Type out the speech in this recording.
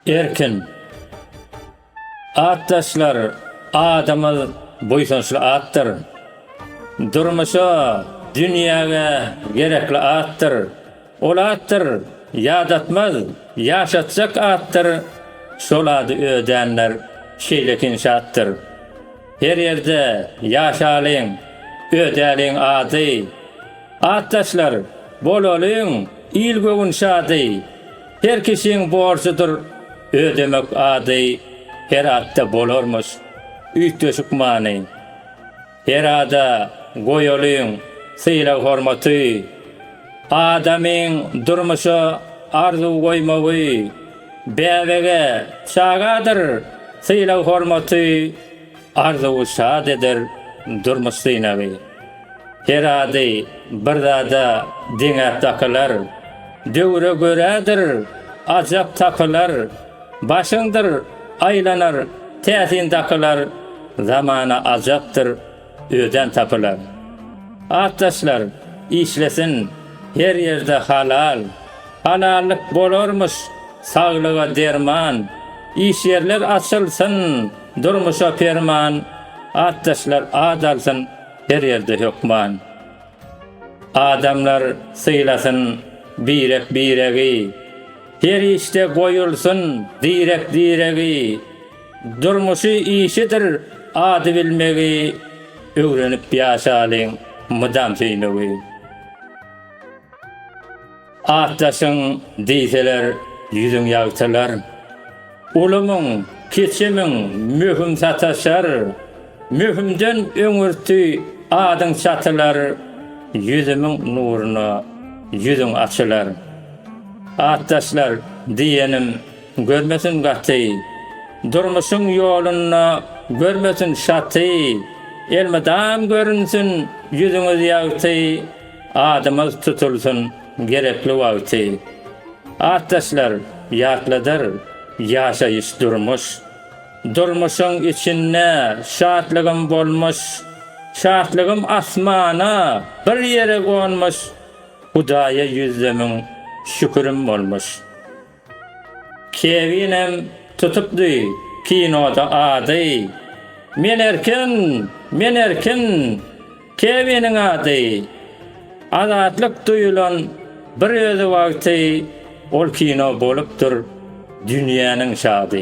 Erkin. Atdaşlar adamı boysunçlu attır. Durmuşa, dünyaga gerekli attır. Ol attır, yadatmaz, yaşatacak attır. Şoladı ödenler, şeylekin şattır. Her yerde yaşalıyın, ödelin adı. Atdaşlar, bol olun, ilgögün şadı. Her kişinin borcudur, ödemek adı. Her atta bolormuş, üytöşük mani. Her ada goyolun, sıyla hormatı. Adamın durmuşu arzu koymağı. Bevege çağadır, sıyla hormatı. Arzu şadedir, durmuş sıynağı. Her adı bir dada dine takılar. Dövre göredir, acap takılar. Başındır, aylanar, tesin takılar. Zamana acaptır, öden tapılar. Atdaşlar işlesin, her yerde halal. Halallık bolormuş, sağlığa derman. İş yerler açılsın, durmuşa perman. Atdaşlar adalsın, her yerde hükman. Adamlar sıylasın, birek biregi. Her işte koyulsun, direk diregi. Durmuşu işidir, adı bilmegi. Öğrenip yaşalın, mıdam seynevi. Atdaşın deyseler, yüzün yağtılar. Ulumun, keçimin mühüm sataşar. Mühümden öngürtü adın çatılar. Yüzümün nuruna, yüzün açılar. Atdaşlar diyenim, görmesin gatı. Durmuşun yoluna, görmesin şatı. Elmadam görünsün, yüzünüz yağtı. Adımız tutulsun, gerekli vakti. Atdaşlar yakladır, yaşayış durmuş. Durmuşun içine şartlığım bolmuş. Şartlığım asmana bir yere konmuş. Hudaya yüzlemin şükürüm olmuş. Kevinem tutupdu kinoda adı. Men erkin, Kevinin adı. Azatlık duyulan bir özü vakti ol kino bolupdur dünyanın şadı.